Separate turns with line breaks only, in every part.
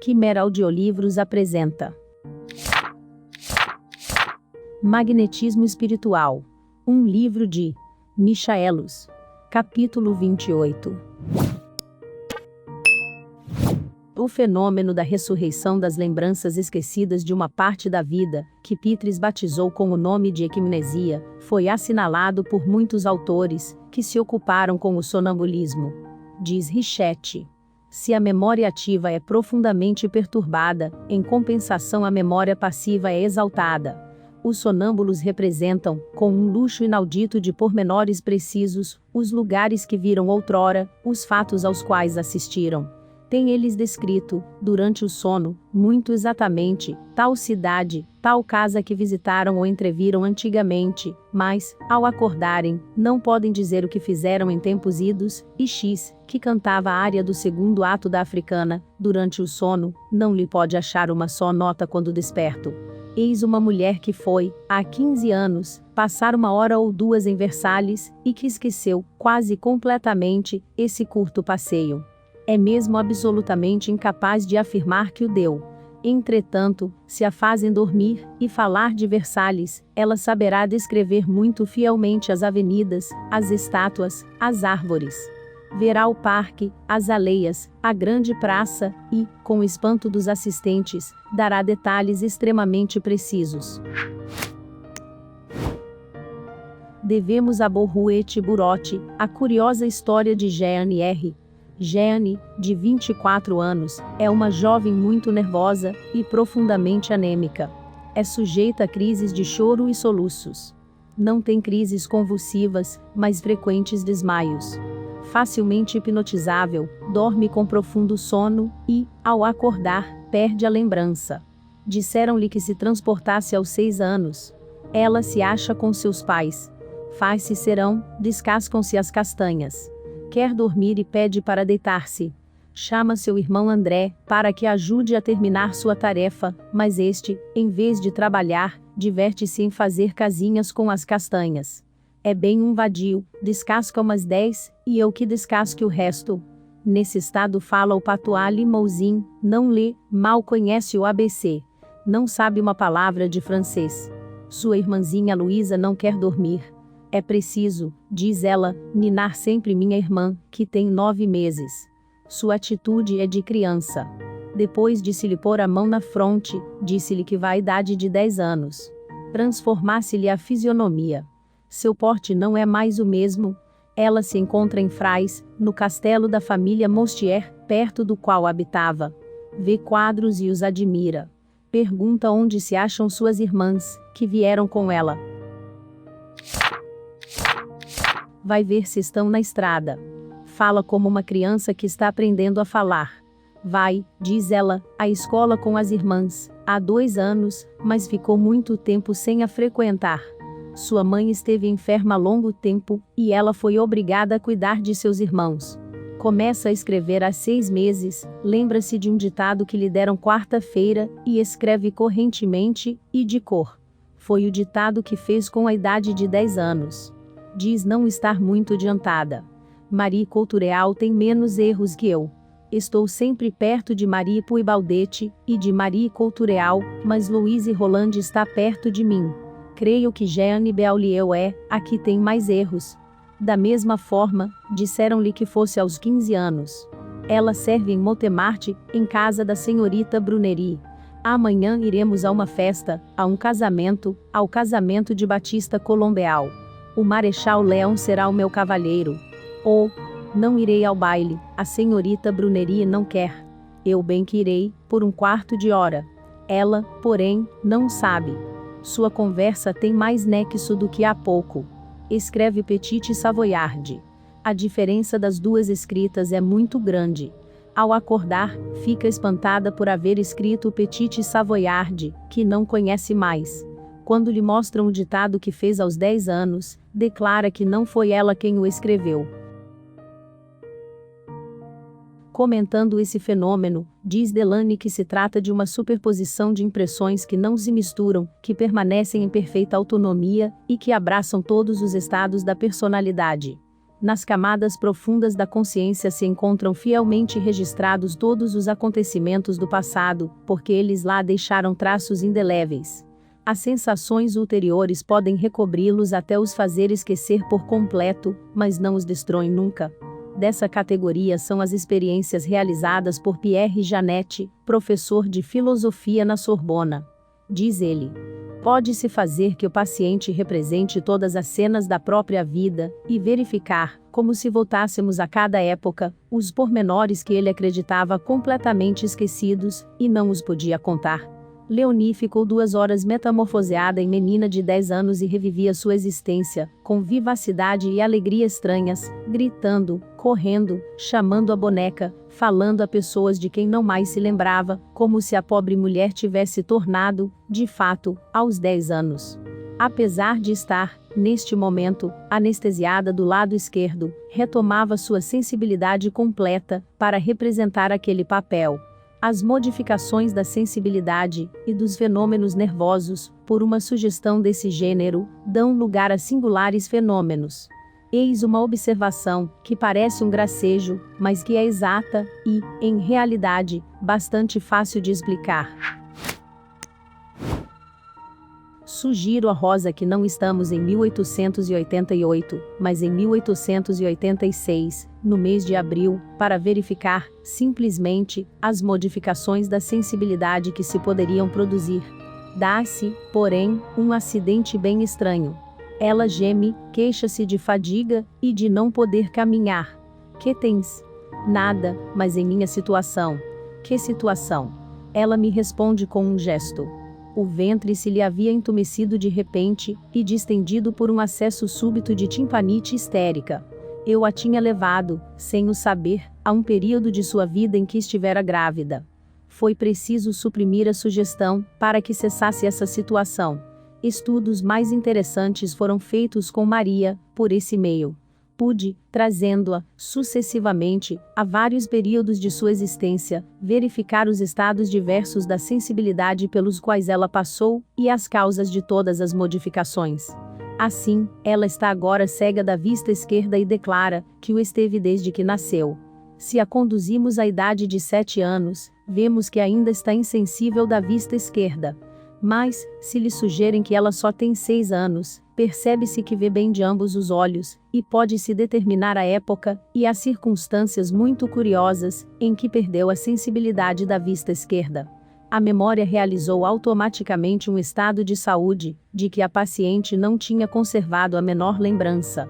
Quimera Audiolivros apresenta Magnetismo Espiritual, um livro de Michaelos, capítulo 28. O fenômeno da ressurreição das lembranças esquecidas de uma parte da vida, que Petries batizou com o nome de equimnesia, foi assinalado por muitos autores, que se ocuparam com o sonambulismo. Diz Richet: se a memória ativa é profundamente perturbada, em compensação a memória passiva é exaltada. Os sonâmbulos representam, com um luxo inaudito de pormenores precisos, os lugares que viram outrora, os fatos aos quais assistiram. Tem eles descrito, durante o sono, muito exatamente, tal cidade, tal casa que visitaram ou entreviram antigamente, mas, ao acordarem, não podem dizer o que fizeram em tempos idos, e X, que cantava a área do segundo ato da Africana, durante o sono, não lhe pode achar uma só nota quando desperto. Eis uma mulher que foi, há 15 anos, passar uma hora ou duas em Versalhes, e que esqueceu, quase completamente, esse curto passeio. É mesmo absolutamente incapaz de afirmar que o deu. Entretanto, se a fazem dormir, e falar de Versalhes, ela saberá descrever muito fielmente as avenidas, as estátuas, as árvores. Verá o parque, as aleias, a grande praça, e, com o espanto dos assistentes, dará detalhes extremamente precisos. Devemos a Borrouet Burotti, a curiosa história de Jeanne R. Jeanne, de 24 anos, é uma jovem muito nervosa e profundamente anêmica. É sujeita a crises de choro e soluços. Não tem crises convulsivas, mas frequentes desmaios. Facilmente hipnotizável, dorme com profundo sono e, ao acordar, perde a lembrança. Disseram-lhe que se transportasse aos 6 anos. Ela se acha com seus pais. Faz-se serão, descascam-se as castanhas. Quer dormir e pede para deitar-se. Chama seu irmão André, para que ajude a terminar sua tarefa, mas este, em vez de trabalhar, diverte-se em fazer casinhas com as castanhas. É bem um vadio, descasca umas 10, e eu que descasque o resto. Nesse estado fala o patois limousin, não lê, mal conhece o ABC. Não sabe uma palavra de francês. Sua irmãzinha Luísa não quer dormir. É preciso, diz ela, ninar sempre minha irmã, que tem 9 meses. Sua atitude é de criança. Depois de se lhe pôr a mão na fronte, disse-lhe que vai à idade de 10 anos. Transformasse-lhe a fisionomia. Seu porte não é mais o mesmo. Ela se encontra em Frais, no castelo da família Mostier, perto do qual habitava. Vê quadros e os admira. Pergunta onde se acham suas irmãs, que vieram com ela. Vai ver se estão na estrada. Fala como uma criança que está aprendendo a falar. Vai, diz ela, à escola com as irmãs, há 2 anos, mas ficou muito tempo sem a frequentar. Sua mãe esteve enferma há longo tempo, e ela foi obrigada a cuidar de seus irmãos. Começa a escrever há 6 meses, lembra-se de um ditado que lhe deram quarta-feira, e escreve correntemente, e de cor. Foi o ditado que fez com a idade de 10 anos. Diz não estar muito adiantada. Marie Coutureal tem menos erros que eu. Estou sempre perto de Marie Puy-Baldete, e de Marie Coutureal, mas Louise Roland está perto de mim. Creio que Jeanne Beaulieu é, a que tem mais erros. Da mesma forma, disseram-lhe que fosse aos 15 anos. Ela serve em Montemarte, em casa da senhorita Brunery. Amanhã iremos a uma festa, a um casamento, ao casamento de Batista Colombeal. O Marechal Leão será o meu cavalheiro. Ou, não irei ao baile, a senhorita Brunery não quer. Eu bem que irei, por um quarto de hora. Ela, porém, não sabe. Sua conversa tem mais nexo do que há pouco. Escreve Petit Savoyard. A diferença das duas escritas é muito grande. Ao acordar, fica espantada por haver escrito Petit Savoyard, que não conhece mais. Quando lhe mostram o ditado que fez aos 10 anos, declara que não foi ela quem o escreveu. Comentando esse fenômeno, diz Delany que se trata de uma superposição de impressões que não se misturam, que permanecem em perfeita autonomia, e que abraçam todos os estados da personalidade. Nas camadas profundas da consciência se encontram fielmente registrados todos os acontecimentos do passado, porque eles lá deixaram traços indeléveis. As sensações ulteriores podem recobri-los até os fazer esquecer por completo, mas não os destroem nunca. Dessa categoria são as experiências realizadas por Pierre Janet, professor de filosofia na Sorbona. Diz ele: pode-se fazer que o paciente represente todas as cenas da própria vida, e verificar, como se voltássemos a cada época, os pormenores que ele acreditava completamente esquecidos, e não os podia contar. Leonie ficou 2 horas metamorfoseada em menina de 10 anos e revivia sua existência, com vivacidade e alegria estranhas, gritando, correndo, chamando a boneca, falando a pessoas de quem não mais se lembrava, como se a pobre mulher tivesse tornado, de fato, aos 10 anos. Apesar de estar, neste momento, anestesiada do lado esquerdo, retomava sua sensibilidade completa, para representar aquele papel. As modificações da sensibilidade e dos fenômenos nervosos, por uma sugestão desse gênero, dão lugar a singulares fenômenos. Eis uma observação, que parece um gracejo, mas que é exata e, em realidade, bastante fácil de explicar. Sugiro a Rosa que não estamos em 1888, mas em 1886, no mês de abril, para verificar, simplesmente, as modificações da sensibilidade que se poderiam produzir. Dá-se, porém, um acidente bem estranho. Ela geme, queixa-se de fadiga e de não poder caminhar. Que tens? Nada, mas em minha situação. Que situação? Ela me responde com um gesto. O ventre se lhe havia entumecido de repente, e distendido por um acesso súbito de timpanite histérica. Eu a tinha levado, sem o saber, a um período de sua vida em que estivera grávida. Foi preciso suprimir a sugestão, para que cessasse essa situação. Estudos mais interessantes foram feitos com Maria, por esse meio. Pude, trazendo-a, sucessivamente, a vários períodos de sua existência, verificar os estados diversos da sensibilidade pelos quais ela passou, e as causas de todas as modificações. Assim, ela está agora cega da vista esquerda e declara, que o esteve desde que nasceu. Se a conduzimos à idade de 7 anos, vemos que ainda está insensível da vista esquerda. Mas, se lhe sugerem que ela só tem 6 anos, percebe-se que vê bem de ambos os olhos, e pode-se determinar a época, e as circunstâncias muito curiosas, em que perdeu a sensibilidade da vista esquerda. A memória realizou automaticamente um estado de saúde, de que a paciente não tinha conservado a menor lembrança.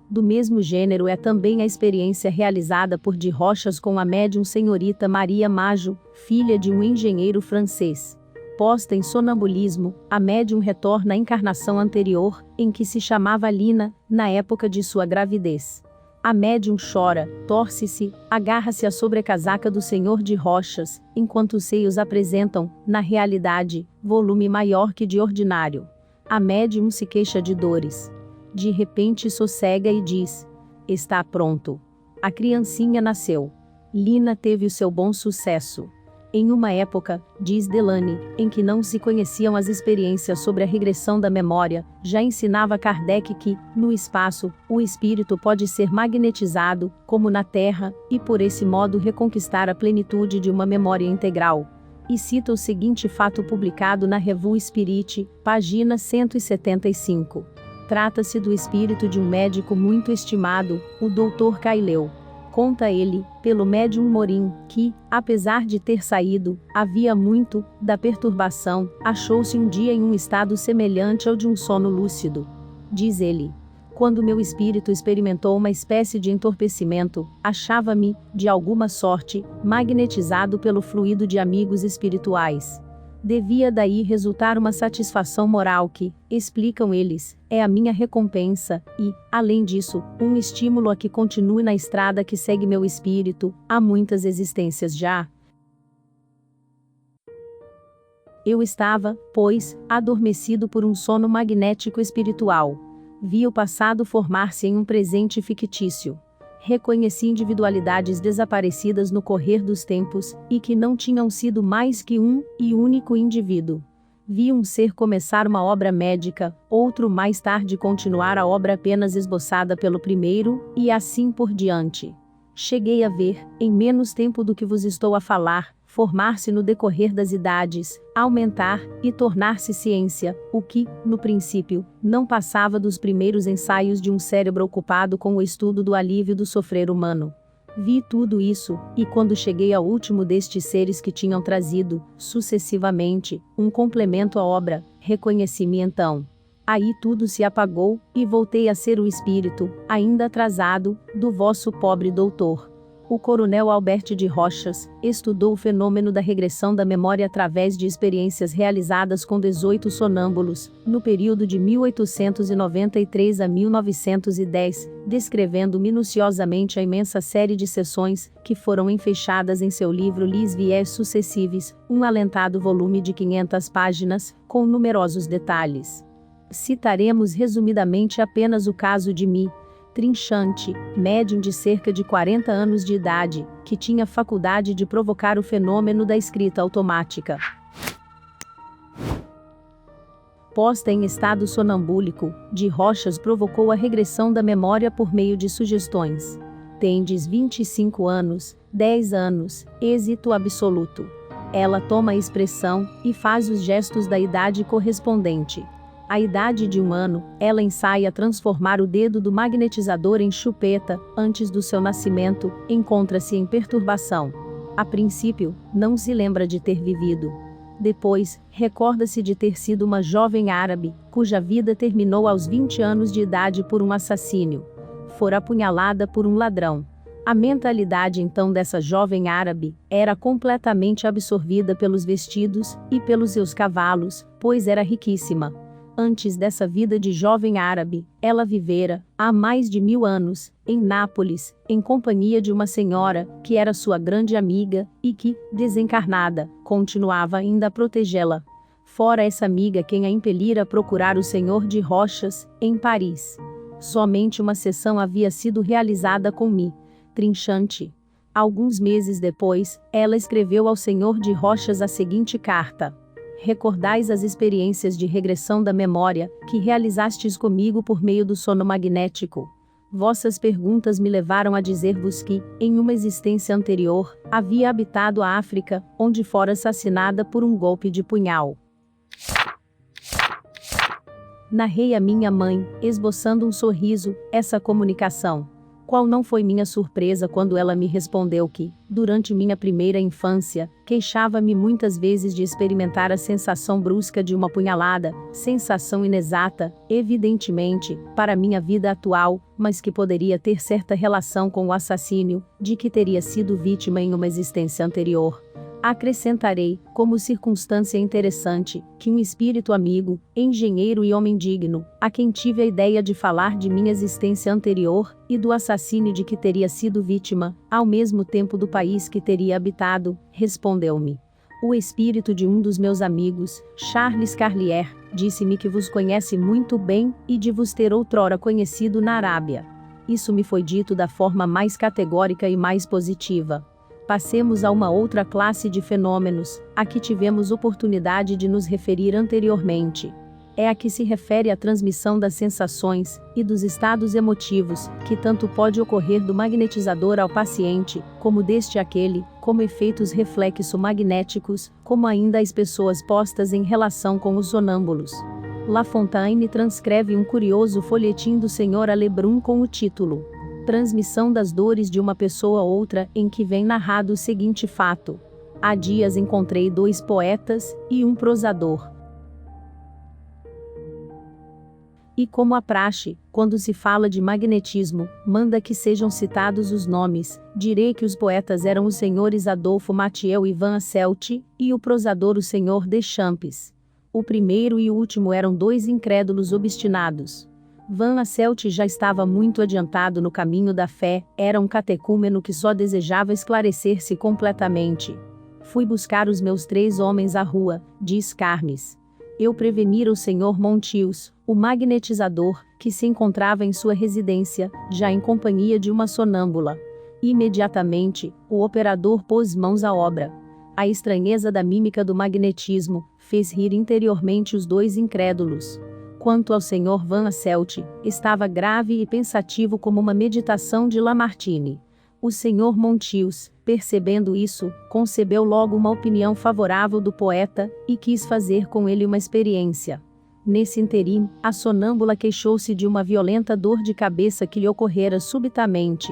Do mesmo gênero é também a experiência realizada por de Rochas com a médium senhorita Maria Majo, filha de um engenheiro francês. Posta em sonambulismo, a médium retorna à encarnação anterior, em que se chamava Lina, na época de sua gravidez. A médium chora, torce-se, agarra-se à sobrecasaca do senhor de Rochas, enquanto os seios apresentam, na realidade, volume maior que de ordinário. A médium se queixa de dores. De repente sossega e diz: está pronto. A criancinha nasceu. Lina teve o seu bom sucesso. Em uma época, diz Delany, em que não se conheciam as experiências sobre a regressão da memória, já ensinava Kardec que, no espaço, o espírito pode ser magnetizado, como na Terra, e por esse modo reconquistar a plenitude de uma memória integral. E cita o seguinte fato publicado na Revue Spirit, página 175. Trata-se do espírito de um médico muito estimado, o Dr. Caileu. Conta ele, pelo médium Morim, que, apesar de ter saído, havia muito, da perturbação, achou-se um dia em um estado semelhante ao de um sono lúcido. Diz ele: quando meu espírito experimentou uma espécie de entorpecimento, achava-me, de alguma sorte, magnetizado pelo fluido de amigos espirituais. Devia daí resultar uma satisfação moral que, explicam eles, é a minha recompensa, e, além disso, um estímulo a que continue na estrada que segue meu espírito, há muitas existências já. Eu estava, pois, adormecido por um sono magnético espiritual. Vi o passado formar-se em um presente fictício. Reconheci individualidades desaparecidas no correr dos tempos, e que não tinham sido mais que um e único indivíduo. Vi um ser começar uma obra médica, outro mais tarde continuar a obra apenas esboçada pelo primeiro, e assim por diante. Cheguei a ver, em menos tempo do que vos estou a falar, formar-se no decorrer das idades, aumentar e tornar-se ciência, o que, no princípio, não passava dos primeiros ensaios de um cérebro ocupado com o estudo do alívio do sofrer humano. Vi tudo isso, e quando cheguei ao último destes seres que tinham trazido, sucessivamente, um complemento à obra, reconheci-me então. Aí tudo se apagou, e voltei a ser o espírito, ainda atrasado, do vosso pobre doutor. O coronel Albert de Rochas estudou o fenômeno da regressão da memória através de experiências realizadas com 18 sonâmbulos, no período de 1893 a 1910, descrevendo minuciosamente a imensa série de sessões, que foram enfeixadas em seu livro Les Vies Successives, um alentado volume de 500 páginas, com numerosos detalhes. Citaremos resumidamente apenas o caso de Mi Trinchante, médium de cerca de 40 anos de idade, que tinha faculdade de provocar o fenômeno da escrita automática. Posta em estado sonambúlico, de Rochas provocou a regressão da memória por meio de sugestões. Tendes 25 anos, 10 anos, êxito absoluto. Ela toma a expressão, e faz os gestos da idade correspondente. À idade de 1 ano, ela ensaia transformar o dedo do magnetizador em chupeta, antes do seu nascimento, encontra-se em perturbação. A princípio, não se lembra de ter vivido. Depois, recorda-se de ter sido uma jovem árabe, cuja vida terminou aos 20 anos de idade por um assassínio. Fora apunhalada por um ladrão. A mentalidade então dessa jovem árabe era completamente absorvida pelos vestidos e pelos seus cavalos, pois era riquíssima. Antes dessa vida de jovem árabe, ela vivera, há mais de 1000 anos, em Nápoles, em companhia de uma senhora, que era sua grande amiga, e que, desencarnada, continuava ainda a protegê-la. Fora essa amiga quem a impelira a procurar o senhor de Rochas, em Paris. Somente uma sessão havia sido realizada com Mi Trinchante. Alguns meses depois, ela escreveu ao senhor de Rochas a seguinte carta: recordais as experiências de regressão da memória, que realizastes comigo por meio do sono magnético. Vossas perguntas me levaram a dizer-vos que, em uma existência anterior, havia habitado a África, onde fora assassinada por um golpe de punhal. Narrei a minha mãe, esboçando um sorriso, essa comunicação. Qual não foi minha surpresa quando ela me respondeu que, durante minha primeira infância, queixava-me muitas vezes de experimentar a sensação brusca de uma punhalada, sensação inexata, evidentemente, para minha vida atual, mas que poderia ter certa relação com o assassínio, de que teria sido vítima em uma existência anterior. Acrescentarei, como circunstância interessante, que um espírito amigo, engenheiro e homem digno, a quem tive a ideia de falar de minha existência anterior, e do assassínio de que teria sido vítima, ao mesmo tempo do país que teria habitado, respondeu-me. O espírito de um dos meus amigos, Charles Carlier, disse-me que vos conhece muito bem, e de vos ter outrora conhecido na Arábia. Isso me foi dito da forma mais categórica e mais positiva. Passemos a uma outra classe de fenômenos, a que tivemos oportunidade de nos referir anteriormente. É a que se refere à transmissão das sensações e dos estados emotivos, que tanto pode ocorrer do magnetizador ao paciente, como deste àquele, como efeitos reflexo-magnéticos, como ainda as pessoas postas em relação com os sonâmbulos. La Fontaine transcreve um curioso folhetim do Sr. Lebrun com o título Transmissão das dores de uma pessoa a outra, em que vem narrado o seguinte fato. Há dias encontrei 2 poetas e um prosador. E como a praxe, quando se fala de magnetismo, manda que sejam citados os nomes, direi que os poetas eram os senhores Adolfo Mathieu e Van Asselt, e o prosador o senhor Deschamps. O primeiro e o último eram 2 incrédulos obstinados. Van Asselt já estava muito adiantado no caminho da fé, era um catecúmeno que só desejava esclarecer-se completamente. Fui buscar os meus 3 homens à rua, diz Carmes. Eu prevenira o senhor Montius, o magnetizador, que se encontrava em sua residência, já em companhia de uma sonâmbula. Imediatamente, o operador pôs mãos à obra. A estranheza da mímica do magnetismo fez rir interiormente os dois incrédulos. Quanto ao Sr. Van Asselt, estava grave e pensativo como uma meditação de Lamartine. O Sr. Montius, percebendo isso, concebeu logo uma opinião favorável do poeta, e quis fazer com ele uma experiência. Nesse interim, a sonâmbula queixou-se de uma violenta dor de cabeça que lhe ocorrera subitamente.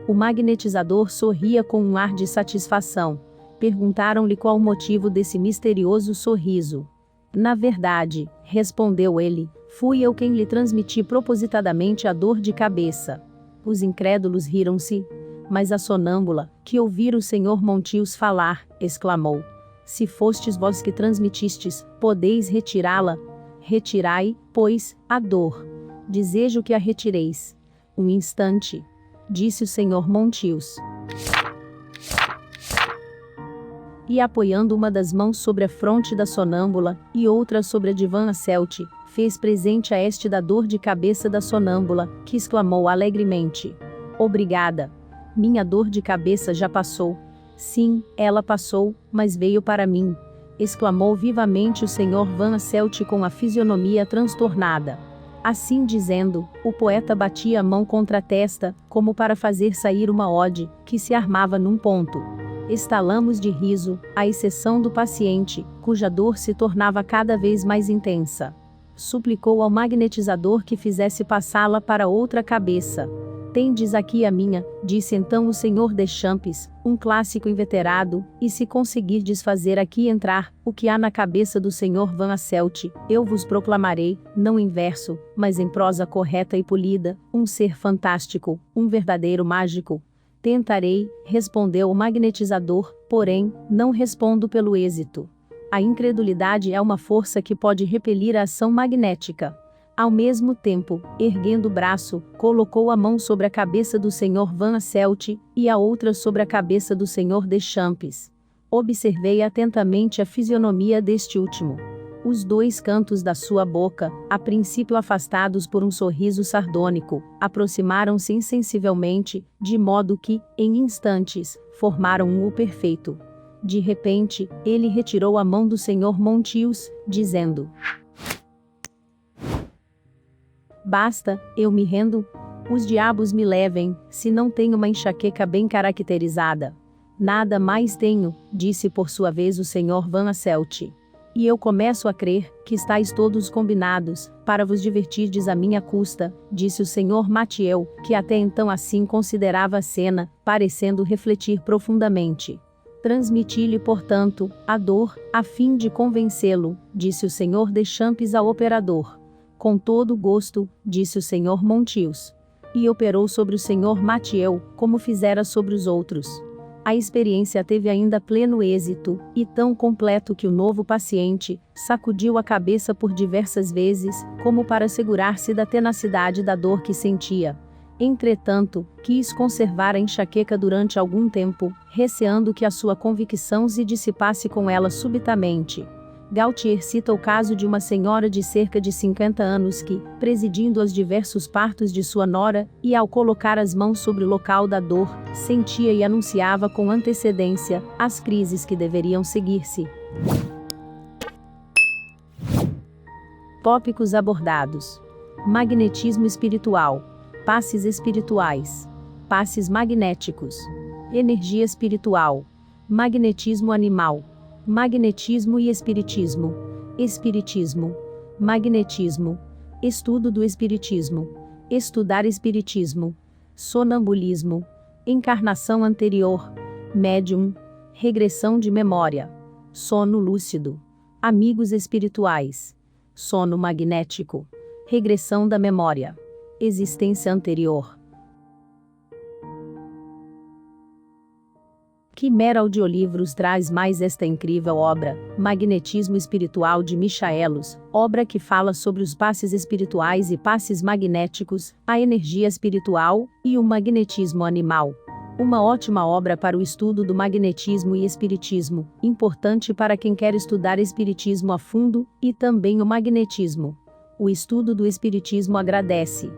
O magnetizador sorria com um ar de satisfação. Perguntaram-lhe qual o motivo desse misterioso sorriso. Na verdade, respondeu ele, fui eu quem lhe transmiti propositadamente a dor de cabeça. Os incrédulos riram-se. Mas a sonâmbula, que ouvira o Sr. Montius falar, exclamou: se fostes vós que transmitistes, podeis retirá-la. Retirai, pois, a dor. Desejo que a retireis. Um instante, disse o Sr. Montius. E apoiando uma das mãos sobre a fronte da sonâmbula, e outra sobre a de Van Asselt, fez presente a este da dor de cabeça da sonâmbula, que exclamou alegremente: obrigada. Minha dor de cabeça já passou. Sim, ela passou, mas veio para mim. Exclamou vivamente o Sr. Van Asselt com a fisionomia transtornada. Assim dizendo, o poeta batia a mão contra a testa, como para fazer sair uma ode, que se armava num ponto. Estalamos de riso, à exceção do paciente, cuja dor se tornava cada vez mais intensa. Suplicou ao magnetizador que fizesse passá-la para outra cabeça. Tendes aqui a minha, disse então o Sr. Deschamps, um clássico inveterado, e se conseguirdes fazer aqui entrar o que há na cabeça do Sr. Van Asselt, eu vos proclamarei, não em verso, mas em prosa correta e polida, um ser fantástico, um verdadeiro mágico. Tentarei, respondeu o magnetizador, porém, não respondo pelo êxito. A incredulidade é uma força que pode repelir a ação magnética. Ao mesmo tempo, erguendo o braço, colocou a mão sobre a cabeça do Sr. Van Asselt, e a outra sobre a cabeça do Sr. Deschamps. Observei atentamente a fisionomia deste último. Os dois cantos da sua boca, a princípio afastados por um sorriso sardônico, aproximaram-se insensivelmente, de modo que, em instantes, formaram um U perfeito. De repente, ele retirou a mão do Sr. Montius, dizendo: basta, eu me rendo. Os diabos me levem, se não tenho uma enxaqueca bem caracterizada. Nada mais tenho, disse por sua vez o Sr. Van Asselt. E eu começo a crer que estáis todos combinados, para vos divertirdes à minha custa, disse o Sr. Mathieu, que até então assim considerava a cena, parecendo refletir profundamente. Transmiti-lhe, portanto, a dor, a fim de convencê-lo, disse o Sr. Deschamps ao operador. Com todo gosto, disse o Sr. Montius. E operou sobre o Sr. Mathieu, como fizera sobre os outros. A experiência teve ainda pleno êxito, e tão completo que o novo paciente sacudiu a cabeça por diversas vezes, como para assegurar-se da tenacidade da dor que sentia. Entretanto, quis conservar a enxaqueca durante algum tempo, receando que a sua convicção se dissipasse com ela subitamente. Gautier cita o caso de uma senhora de cerca de 50 anos que, presidindo os diversos partos de sua nora, e ao colocar as mãos sobre o local da dor, sentia e anunciava com antecedência as crises que deveriam seguir-se. Tópicos abordados: magnetismo espiritual, passes espirituais, passes magnéticos, energia espiritual, magnetismo animal, magnetismo e espiritismo, espiritismo, magnetismo, estudo do espiritismo, estudar espiritismo, sonambulismo, encarnação anterior, médium, regressão de memória, sono lúcido, amigos espirituais, sono magnético, regressão da memória, existência anterior. Quimera Audiolivros traz mais esta incrível obra, Magnetismo Espiritual de Michaelos, obra que fala sobre os passes espirituais e passes magnéticos, a energia espiritual e o magnetismo animal. Uma ótima obra para o estudo do magnetismo e espiritismo, importante para quem quer estudar espiritismo a fundo, e também o magnetismo. O estudo do espiritismo agradece.